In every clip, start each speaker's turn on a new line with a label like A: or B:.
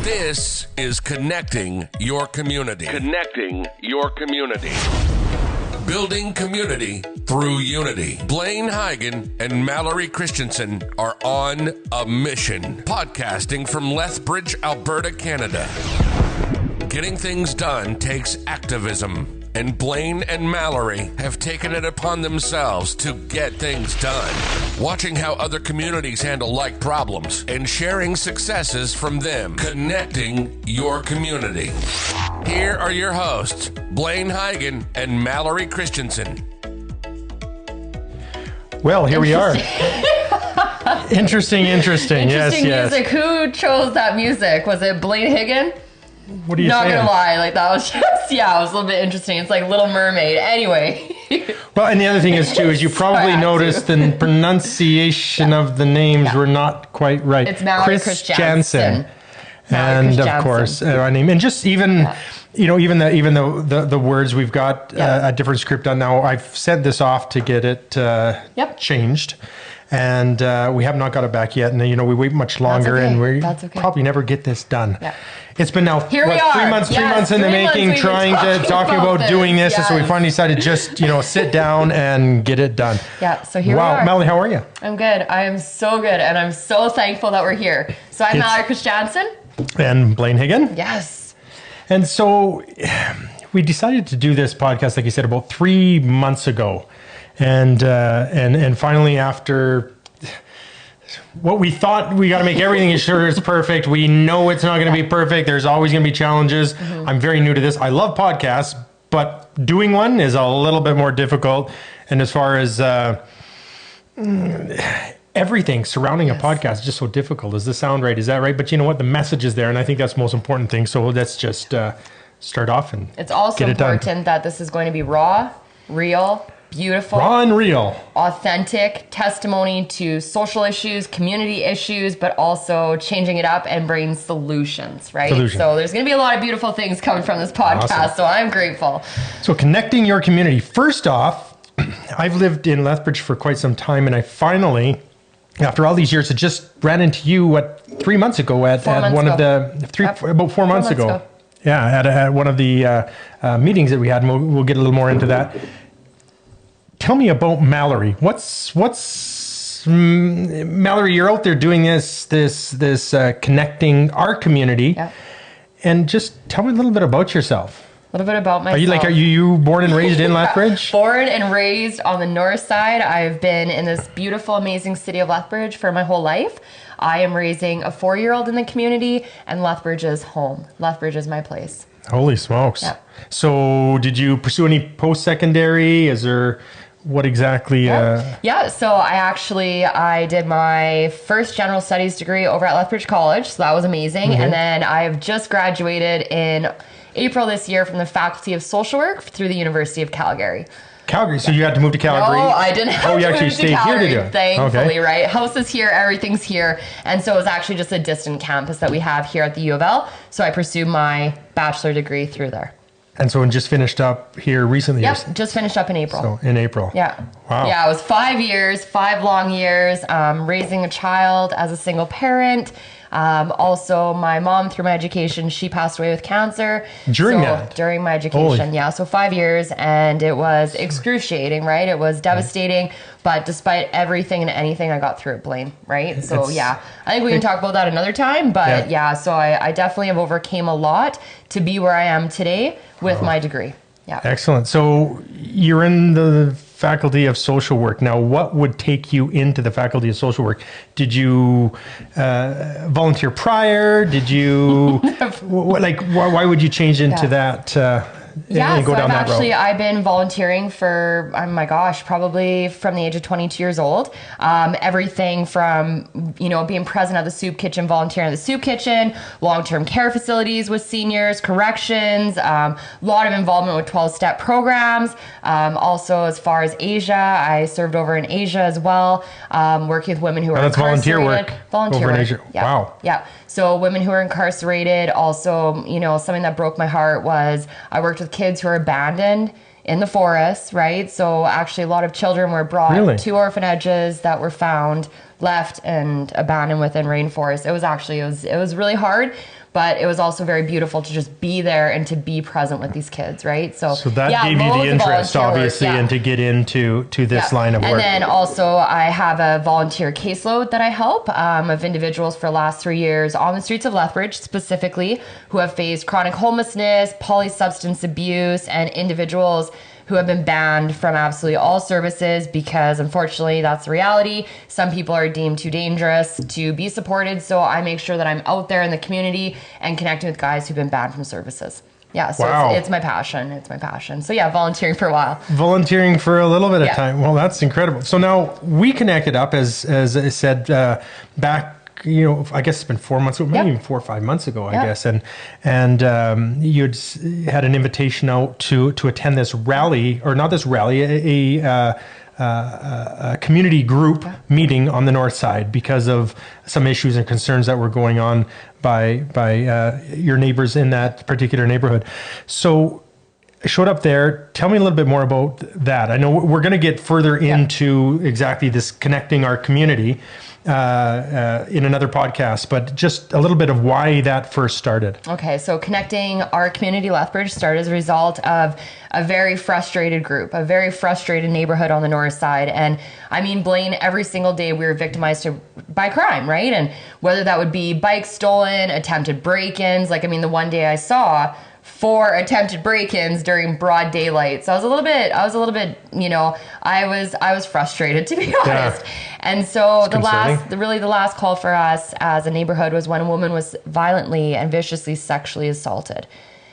A: This is Connecting Your Community. Connecting Your Community. Building community through unity. Blaine Hygen and Mallory Christensen are on a mission. Podcasting from Lethbridge, Alberta, Canada. Getting things done takes activism, and Blaine and Mallory have taken it upon themselves to get things done. Watching how other communities handle like problems and sharing successes from them. Connecting your community. Here are your hosts, Blaine Hygen and Mallory Christensen.
B: Well, here we are. Interesting.
C: Interesting
B: Yes.
C: music. Who chose that music? Was it Blaine Higgin?
B: What are you
C: Not
B: saying?
C: gonna lie, like that was just, it was a little bit interesting. It's like Little Mermaid. Anyway.
B: Well, and the other thing is too, is you probably noticed the pronunciation of the names were not quite right.
C: It's Mallory Christensen.
B: And of course, our name, and just even, even the words, we've got a different script on now. I've sent this off to get it changed. And we have not got it back yet. And, we wait much longer and we probably never get this done. Yeah. It's been now,
C: Here we are.
B: 3 months, yes, 3 months in the making, trying to talk about doing this. Yes. And so we finally decided just, sit down and get it done.
C: Yeah, so here we are.
B: Wow, Mallory, how are you?
C: I'm good. I am so good. And I'm so thankful that we're here. So I'm Mallory Christensen.
B: And Blaine Higgin.
C: Yes.
B: And so we decided to do this podcast, like you said, about 3 months ago. And finally, after what we thought, we got to make everything sure it's perfect. We know it's not going to be perfect. There's always going to be challenges. Mm-hmm. I'm very new to this. I love podcasts, but doing one is a little bit more difficult. And as far as everything surrounding a podcast is just so difficult. Does this sound right? Is that right? But you know what? The message is there, and I think that's the most important thing. So let's just start off and
C: it's also important that this is going to be raw, real, beautiful,
B: raw and real,
C: authentic testimony to social issues, community issues, but also changing it up and bringing solutions, right? So there's going to be a lot of beautiful things coming from this podcast. Awesome. So I'm grateful. So
B: connecting your community. First off, I've lived in Lethbridge for quite some time, and I finally, after all these years, I just ran into you 3 months ago at one of the about 4 months ago. Yeah, at one of the meetings that we had, and we'll get a little more into that. Tell me about Mallory. What's Mallory? You're out there doing this connecting our community, and just tell me a little bit about yourself.
C: A little bit about myself.
B: Are you born and raised in Lethbridge?
C: Born and raised on the north side. I've been in this beautiful, amazing city of Lethbridge for my whole life. I am raising a 4-year-old in the community, and Lethbridge is home. Lethbridge is my place.
B: Holy smokes.
C: Yep.
B: So did you pursue any post-secondary? Is there... What exactly?
C: So I did my first general studies degree over at Lethbridge College. So that was amazing. Mm-hmm. And then I've just graduated in April this year from the Faculty of Social Work through the University of Calgary.
B: Calgary. So you had to move to Calgary?
C: No, I didn't have to move to Calgary,
B: here to do it.
C: Thankfully, right? House is here, everything's here. And so it was actually just a distant campus that we have here at the U of L. So I pursued my bachelor degree through there.
B: And so it just finished up here recently?
C: Yep, just finished up in April.
B: So in April.
C: Yeah.
B: Wow.
C: Yeah, it was 5 years, 5 long years, raising a child as a single parent. Also, my mom, through my education, she passed away with cancer.
B: During
C: my education, yeah. So 5 years, and it was excruciating, right? It was devastating. But despite everything and anything, I got through it, Blaine, right? So I think we can talk about that another time. But so I definitely have overcame a lot to be where I am today with my degree. Yeah.
B: Excellent. So you're in the Faculty of Social Work. Now, what would take you into the Faculty of Social Work? Did you volunteer prior? Did you, why would you change into that? And go down that road?
C: I've been volunteering for, oh my gosh, probably from the age of 22 years old. Everything from, being present at the soup kitchen, volunteering at the soup kitchen, long-term care facilities with seniors, corrections, a lot of involvement with 12-step programs. Also, as far as Asia, I served over in Asia as well, working with women who are incarcerated.
B: Volunteer work in Asia.
C: Yeah.
B: Wow.
C: Yeah. So women who are incarcerated. Also, something that broke my heart was I worked with kids who are abandoned in the forest, right? So actually a lot of children were brought to orphanages that were found left and abandoned within rainforest. It was really hard, but it was also very beautiful to just be there and to be present with these kids, right?
B: So that gave you the interest, obviously, and to get into this line of work.
C: And then also I have a volunteer caseload that I help of individuals for the last 3 years on the streets of Lethbridge specifically, who have faced chronic homelessness, polysubstance abuse, and individuals who have been banned from absolutely all services because, unfortunately, that's the reality. Some people are deemed too dangerous to be supported, so I make sure that I'm out there in the community and connecting with guys who've been banned from services. Yeah, so
B: wow.
C: It's my passion. It's my passion. So yeah, volunteering for a while.
B: Volunteering for a little bit of time. Well, that's incredible. So now we connected up, as I said, back, I guess it's been 4 months ago, maybe even 4 or 5 months ago, I guess. And you'd had an invitation out to attend this rally, or not this rally, a community group meeting on the north side because of some issues and concerns that were going on by your neighbors in that particular neighborhood. So I showed up there. Tell me a little bit more about that. I know we're going to get further into exactly this connecting our community in another podcast, but just a little bit of why that first started.
C: Okay, so connecting our community Lethbridge started as a result of a very frustrated group, a very frustrated neighborhood on the north side. And I mean, Blaine, every single day we were victimized by crime, right? And whether that would be bikes stolen, attempted break-ins, the one day I saw 4 attempted break-ins during broad daylight. So I was a little bit, I was frustrated, to be honest. Yeah. And so the last call for us as a neighborhood was when a woman was violently and viciously sexually assaulted.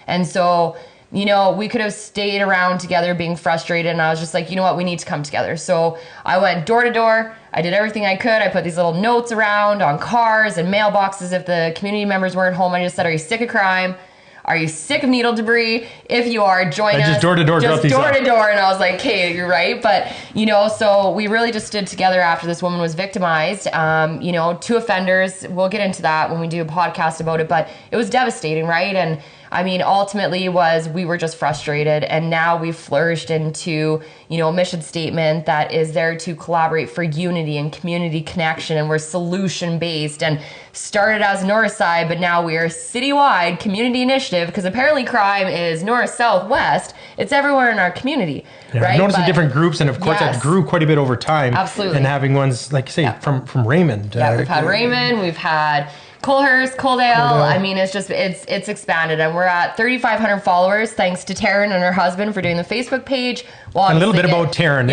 C: And so, we could have stayed around together being frustrated, and I was just like, you know what, we need to come together. So I went door to door. I did everything I could. I put these little notes around on cars and mailboxes if the community members weren't home. I just said, are you sick of crime? Are you sick of needle debris? If you are, join us.
B: Just door to door.
C: Just door to door. And I was like, okay, you're right. But, so we really just stood together after this woman was victimized. 2 offenders. We'll get into that when we do a podcast about it. But it was devastating, right? And ultimately we were just frustrated, and now we've flourished into, a mission statement that is there to collaborate for unity and community connection, and we're solution based and started as North Side, but now we are citywide community initiative because apparently crime is north, south, west. It's everywhere in our community, right?
B: I've noticed the different groups, and of course that grew quite a bit over time.
C: Absolutely.
B: And having ones, like you say, from Raymond.
C: Yeah, we've had Raymond, we've had Colehurst, Coaldale. It's expanded, and we're at 3,500 followers thanks to Taryn and her husband for doing the Facebook page.
B: And a little bit about Taryn.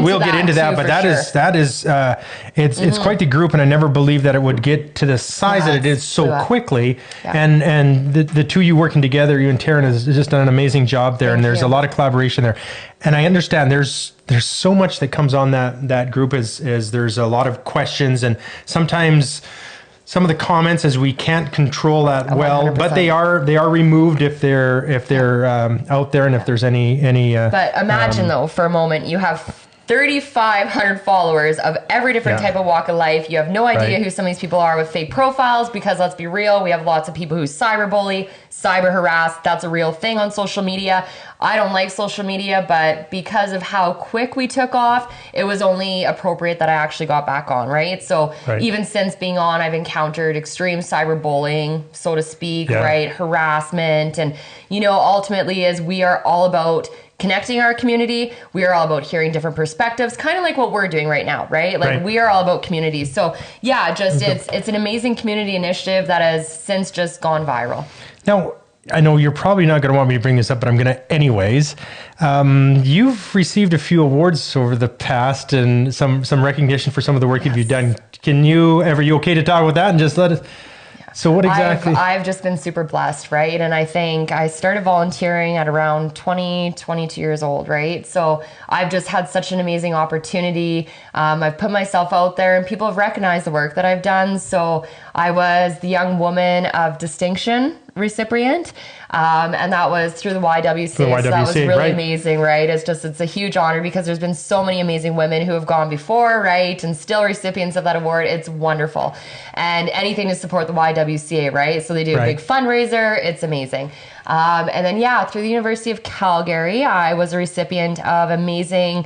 B: We'll get into that, but that is it's quite the group, and I never believed that it would get to the size that it is so quickly. Yeah. And the two of you working together, you and Taryn, has just done an amazing job there, and there's a lot of collaboration there. And I understand there's so much that comes on that group as there's a lot of questions, and sometimes some of the comments, as we can't control that well, 100%. But they are removed if they're out there, and if there's any.
C: But imagine though, for a moment, you have 3,500 followers of every different type of walk of life. You have no idea who some of these people are with fake profiles, because let's be real, we have lots of people who cyberbully, cyber harass. That's a real thing on social media. I don't like social media, but because of how quick we took off, it was only appropriate that I actually got back on, right? So even since being on, I've encountered extreme cyberbullying, so to speak, right? Harassment. And, ultimately is we are all about connecting our community. We are all about hearing different perspectives, kind of like what we're doing right now, right? We are all about community. So it's an amazing community initiative that has since just gone viral.
B: Now, I know you're probably not going to want me to bring this up, but I'm going to anyways. You've received a few awards over the past, and some recognition for some of the work that you've done. Are you okay to talk about that and just let us? So what exactly?
C: I've just been super blessed, right? And I think I started volunteering at around 22 years old, right? So I've just had such an amazing opportunity. I've put myself out there, and people have recognized the work that I've done. So I was the Young Woman of Distinction recipient, and that was through the YWCA. So that was really amazing, right? It's a huge honor, because there's been so many amazing women who have gone before, right, and still recipients of that award. It's wonderful, and anything to support the YWCA, right? So they do a big fundraiser. It's amazing. And then through the University of Calgary, I was a recipient of amazing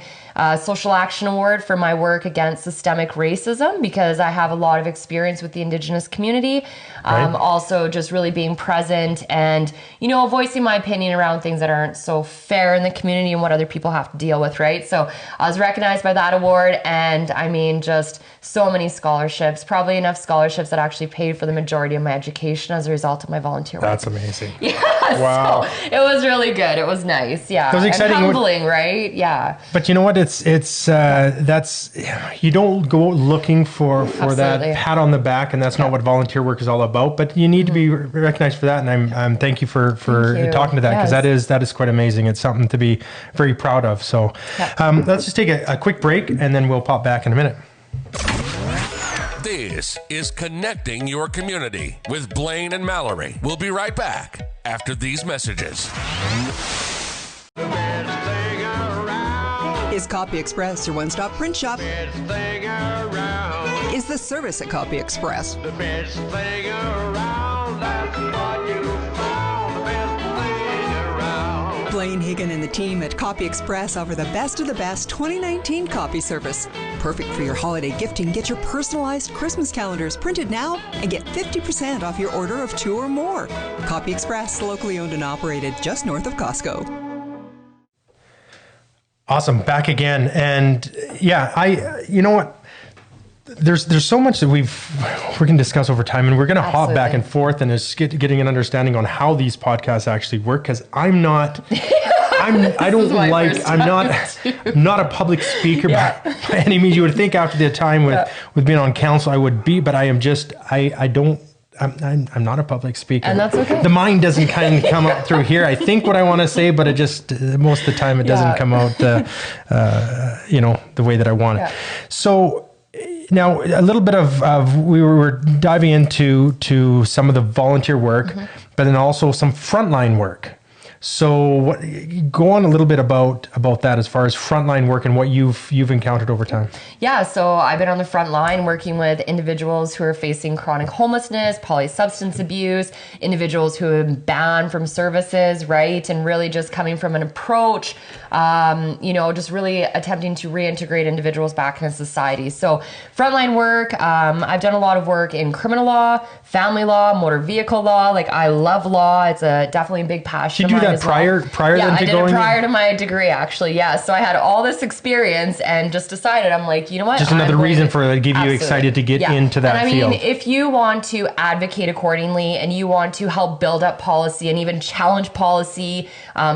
C: Social Action Award for my work against systemic racism, because I have a lot of experience with the Indigenous community. Also just really being present and, you know, voicing my opinion around things that aren't so fair in the community and what other people have to deal with, right? So I was recognized by that award, and I mean, just so many scholarships, probably enough scholarships that actually paid for the majority of my education as a result of my volunteer work.
B: That's amazing.
C: Yeah.
B: Wow.
C: So it was really good. It was nice. Yeah.
B: It was exciting.
C: And humbling, right? Yeah.
B: But you know what? It's that's, you don't go looking for that pat on the back, and that's not what volunteer work is all about. But you need to be recognized for that, and I'm thank you for talking to that, because that is quite amazing. It's something to be very proud of. So let's just take a quick break, and then we'll pop back in a minute.
A: This is Connecting Your Community with Blaine and Mallory. We'll be right back after these messages.
D: Is Copy Express your one-stop print shop? Is the service at Copy Express?
E: The best thing around, that's what you found, the best thing around.
D: Blaine Higgin and the team at Copy Express offer the best of the best 2019 copy service. Perfect for your holiday gifting. Get your personalized Christmas calendars printed now and get 50% off your order of 2 or more. Copy Express, locally owned and operated just north of Costco.
B: Awesome. Back again. And you know what? There's so much that we're going to discuss over time, and we're going to hop back and forth and just getting an understanding on how these podcasts actually work, because I'm not a public speaker by any means. You would think after the time with being on council I would be, but I am just, I'm not a public speaker.
C: And that's okay.
B: The mind doesn't kind of come out through here. I think what I want to say, but it just, most of the time it doesn't come out, the way that I want it. So now a little bit of we were diving into some of the volunteer work, but then also some frontline work. So go on a little bit about that as far as frontline work and what you've encountered over time.
C: Yeah, so I've been on the front line working with individuals who are facing chronic homelessness, polysubstance abuse, individuals who have been banned from services, right? And really just coming from an approach, just really attempting to reintegrate individuals back into society. So frontline work, I've done a lot of work in criminal law, family law, motor vehicle law. Like, I love law. It's definitely a big passion of mine.
B: That prior
C: than to
B: going?
C: Yeah, I did it prior to my degree, actually. Yeah, so I had all this experience and just decided, I'm like, you know what?
B: Just another reason for give you excited to get into that field.
C: And I mean, if you want to advocate accordingly and you want to help build up policy and even challenge policy,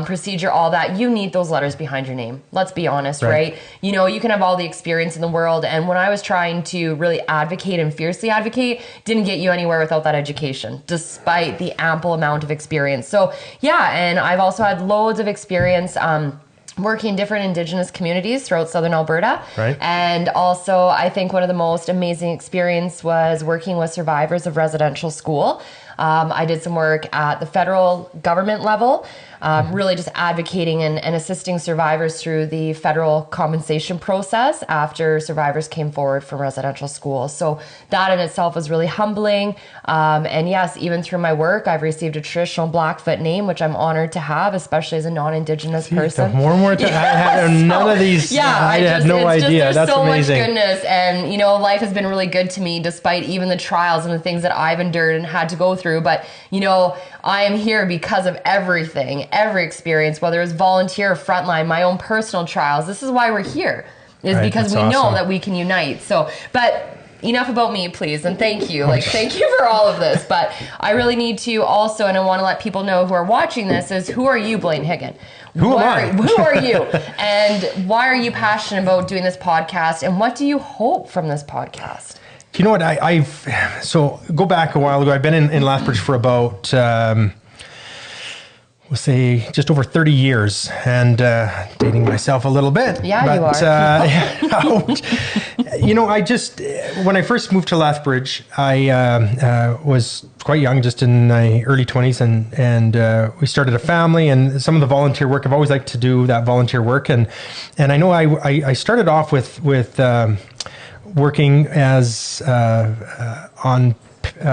C: procedure, all that, you need those letters behind your name. Let's be honest, right? You know, you can have all the experience in the world. And when I was trying to really advocate and fiercely advocate, didn't get you anywhere without that education, despite the ample amount of experience. So yeah, and I've also had loads of experience working in different Indigenous communities throughout Southern Alberta.
B: Right.
C: And also, I think one of the most amazing experience was working with survivors of residential school. I did some work at the federal government level, really just advocating and assisting survivors through the federal compensation process after survivors came forward from residential school. So that in itself was really humbling. And yes, even through my work, I've received a traditional Blackfoot name, which I'm honored to have, especially as a non-Indigenous person.
B: More and more time. I had none of these.
C: Yeah,
B: I had no idea.
C: There's
B: That's
C: so
B: amazing.
C: much goodness. And, you know, life has been really good to me despite even the trials and the things that I've endured and had to go through. But, you know, I am here because of everything, every experience, whether it's volunteer or frontline, my own personal trials. This is why we're here, is because we know that we can unite. So, but enough about me, please. And thank you. Thank you for all of this. But I really need to also, and I want to let people know who are watching this, is who are you, Blaine Higgin?
B: Who am I?
C: Who are you? And why are you passionate about doing this podcast? And what do you hope from this podcast?
B: You know what? So go back a while ago. I've been in Lethbridge for about, we'll say just over 30 years, and dating myself a little bit.
C: Yeah, you are.
B: You know, when I first moved to Lethbridge, I was quite young, just in my early 20s, and we started a family, and some of the volunteer work, I've always liked to do that volunteer work. And I know I started off with working as on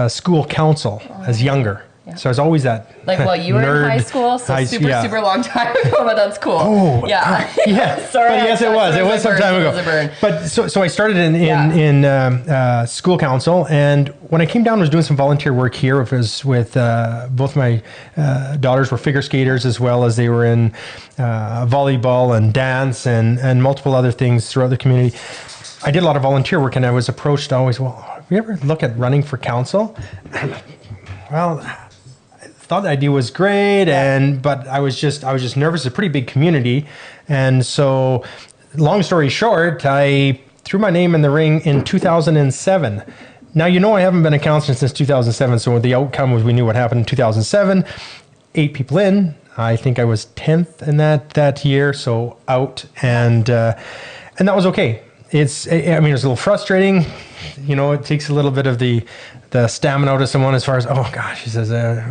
B: school council as younger. So I was always that
C: Like, well, you were
B: nerd,
C: in high school, so
B: yeah.
C: super long time ago, but that's cool.
B: Oh,
C: yeah.
B: Yeah.
C: Sorry.
B: But yes, it was. It was some time ago. But so I started in school council, and when I came down, I was doing some volunteer work here. It was with both my daughters were figure skaters, as well as they were in volleyball and dance and multiple other things throughout the community. I did a lot of volunteer work, and I was approached always, well, have you ever look at running for council? Well, I thought the idea was great, but I was just nervous. It's a pretty big community, and so, long story short, I threw my name in the ring in 2007. Now, I haven't been a councillor since 2007, so the outcome was we knew what happened in 2007. 8 people in. I think I was 10th in that year, so out, and that was okay. It was a little frustrating. It takes a little bit of the stamina out of someone as far as, oh gosh, he says,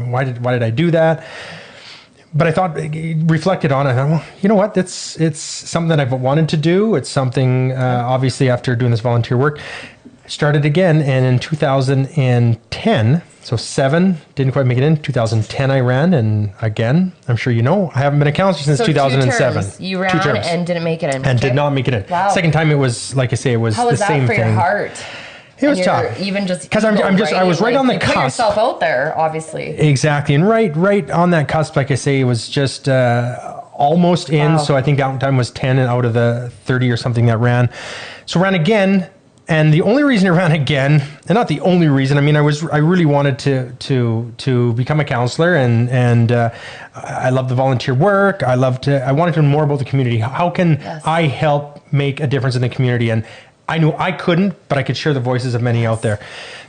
B: why did I do that? But I thought, reflected on it, I thought, well, you know what? It's something that I've wanted to do. It's something, obviously, after doing this volunteer work, I started again, and in 2010, so 7, didn't quite make it in. 2010 I ran, and again, I'm sure I haven't been a councillor since 2007.
C: 2 terms. You ran and didn't make it in.
B: And did not make it in.
C: Wow.
B: Second time, it was, like I say, it was
C: How
B: the
C: was
B: same
C: that for
B: thing.
C: your heart?
B: It was tough.
C: Even just
B: because I was right on the
C: you
B: cusp.
C: Put yourself out there, obviously.
B: Exactly, and right on that cusp. Like I say, it was just almost in.
C: Wow.
B: So I think downtime was 10 out of the 30 or something that ran. So ran again, and the only reason I ran again, and not the only reason. I really wanted to become a counselor, and I love the volunteer work. I wanted to know more about the community. How can I help make a difference in the community? And I knew I couldn't, but I could share the voices of many out there.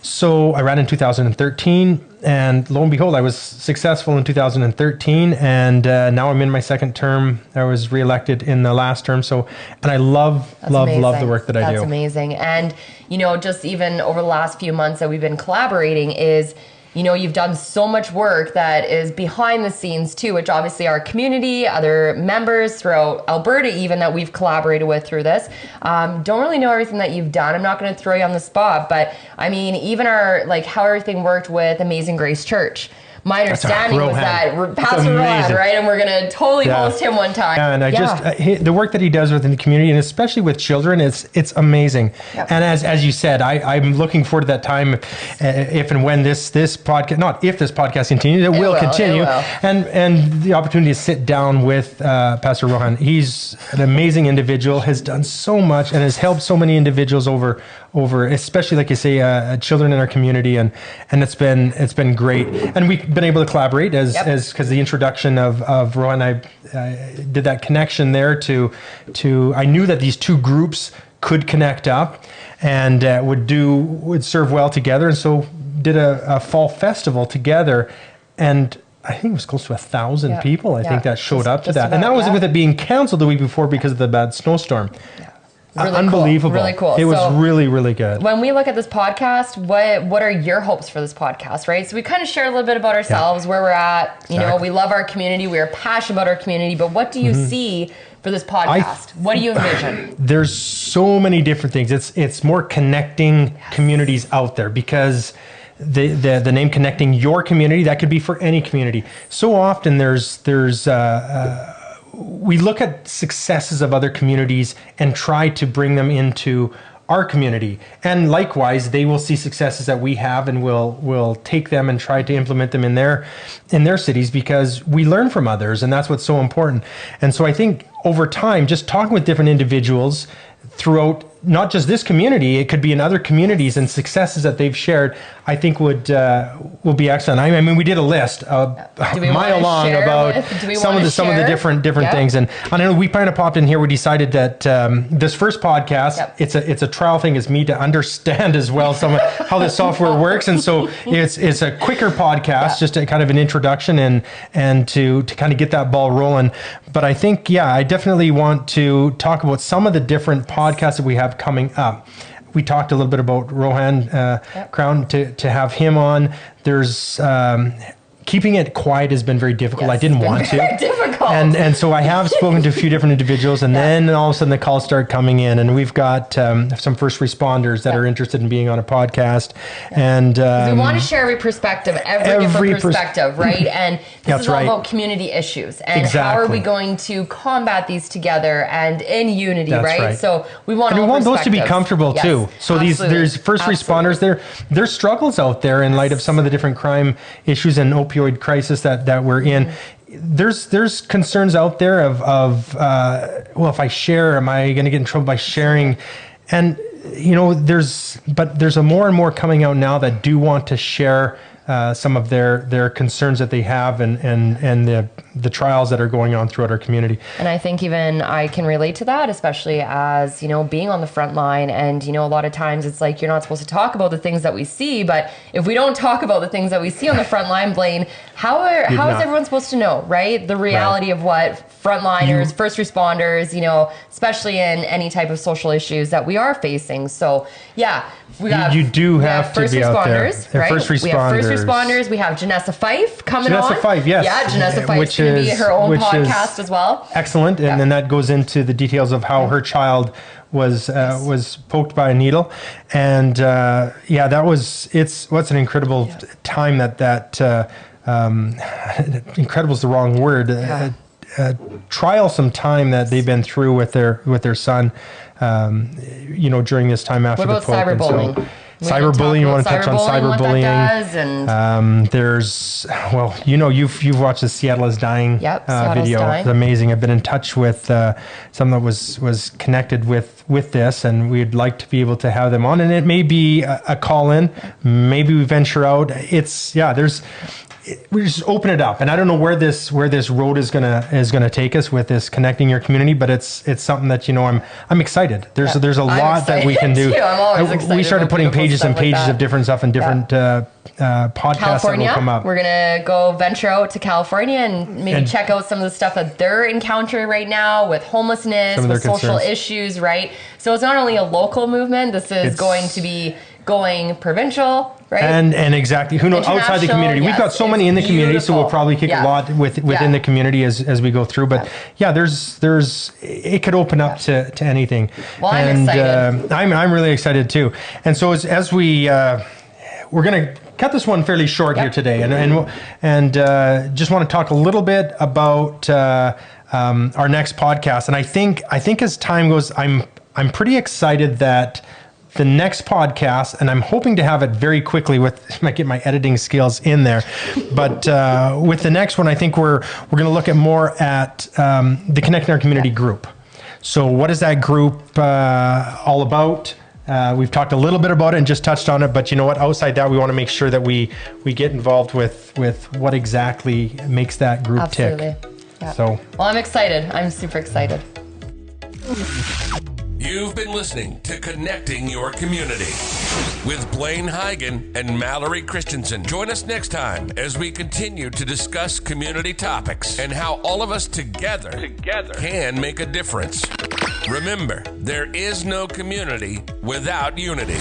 B: So I ran in 2013, and lo and behold, I was successful in 2013, and now I'm in my second term. I was reelected in the last term. And I love the work that I do.
C: That's amazing. And, just even over the last few months that we've been collaborating is, you've done so much work that is behind the scenes too, which obviously our community, other members throughout Alberta even that we've collaborated with through this, don't really know everything that you've done. I'm not going to throw you on the spot, but even how everything worked with Amazing Grace Church. My understanding was that Pastor Rohan, right? And we're going to totally host him one time.
B: Yeah, and just the work that he does within the community, and especially with children, it's amazing. Yep. And as you said, I'm looking forward to that time if and when this podcast, not if this podcast continues, it will continue. And the opportunity to sit down with Pastor Rohan. He's an amazing individual, has done so much, and has helped so many individuals over especially, like you say, children in our community, and it's been great. And we've been able to collaborate as because the introduction of Rohan, I did that connection there to I knew that these two groups could connect up and would serve well together, and so did a fall festival together, and I think it was close to 1,000 people. I think that showed up to that, and that was with it being canceled the week before because of the bad snowstorm. Really unbelievable.
C: Cool. Really cool.
B: It was really, really good.
C: When we look at this podcast, what are your hopes for this podcast, right? So we kind of share a little bit about ourselves, where we're at. We love our community. We are passionate about our community. But what do you see for this podcast? What do you envision?
B: There's so many different things. It's more connecting communities out there, because the name Connecting Your Community, that could be for any community. So often we look at successes of other communities and try to bring them into our community, and likewise they will see successes that we have, and we'll take them and try to implement them in their cities, because we learn from others, and that's what's so important. And so I think over time, just talking with different individuals throughout not just this community, it could be in other communities, and successes that they've shared, I think will be excellent. I mean, we did a list a mile long about some of the different things, and I know we kind of popped in here. We decided that this first podcast, it's a trial thing. It's me to understand as well how the software works, and so it's a quicker podcast, just a kind of an introduction and to kind of get that ball rolling. But I think I definitely want to talk about some of the different podcasts that we have coming up. We talked a little bit about Rohan Crown to have him on. There's keeping it quiet has been very difficult.
C: Yes,
B: I didn't
C: it's been
B: want
C: very
B: to.
C: difficult.
B: And so I have spoken to a few different individuals, and then all of a sudden the calls start coming in, and we've got some first responders that are interested in being on a podcast. And
C: we want to share every perspective, every different perspective, right? And this is all about community issues and how are we going to combat these together and in unity, right? So we want
B: those to be comfortable too. So there's first responders, there's struggles out there in light of some of the different crime issues and opioid crisis that we're in. There's concerns out there of well, if I share, am I going to get in trouble by sharing? And there's a more and more coming out now that do want to share some of their concerns that they have and the trials that are going on throughout our community.
C: And I think even I can relate to that, especially as, being on the front line. And, a lot of times it's like you're not supposed to talk about the things that we see. But if we don't talk about the things that we see on the front line, Blaine, how is everyone supposed to know, right? The reality of what frontliners, first responders, especially in any type of social issues that we are facing. So, yeah, we have
B: to be out there.
C: Right?
B: First responders.
C: We have first responders. We have Janessa Fife coming on.
B: Janessa Fife, yes.
C: Yeah, Janessa Fife's going to be her own podcast as well.
B: Excellent. And then that goes into the details of how her child was poked by a needle. And what's an incredible time that incredible is the wrong word. Trialsome time that they've been through with their son, during this time after the poke.
C: What about cyberbullying?
B: Cyberbullying, you want to touch on cyberbullying? You've watched the Seattle is Dying video. It's amazing. I've been in touch with someone that was connected with this, and we'd like to be able to have them on. And it may be a call in, maybe we venture out. We just open it up, and I don't know where this road is gonna take us with this connecting your community, but it's something that I'm excited. There's a lot that we can do.
C: I'm always excited.
B: We started putting pages and pages of different stuff and different podcasts
C: California,
B: that will come up.
C: We're gonna go venture out to California and maybe check out some of the stuff that they're encountering right now with homelessness, with social issues, right? So it's not only a local movement. This is going to be going provincial. Right?
B: And exactly, who knows, outside the community. We've got so many in the community, so we'll probably kick a lot within the community as we go through. But there's it could open up to anything.
C: Well, I'm excited.
B: I'm really excited too. And so as we're going to cut this one fairly short here today, and just want to talk a little bit about our next podcast. And I think as time goes, I'm pretty excited that the next podcast, and I'm hoping to have it very quickly might get my editing skills in there, but with the next one, I think we're going to look at more at the Connecting Our Community group. So what is that group all about? We've talked a little bit about it and just touched on it, but you know what? Outside that, we want to make sure that we get involved with what exactly makes that group tick.
C: Yeah.
B: So,
C: well, I'm excited. I'm super excited.
A: You've been listening to Connecting Your Community with Blaine Huygen and Mallory Christensen. Join us next time as we continue to discuss community topics and how all of us together can make a difference. Remember, there is no community without unity.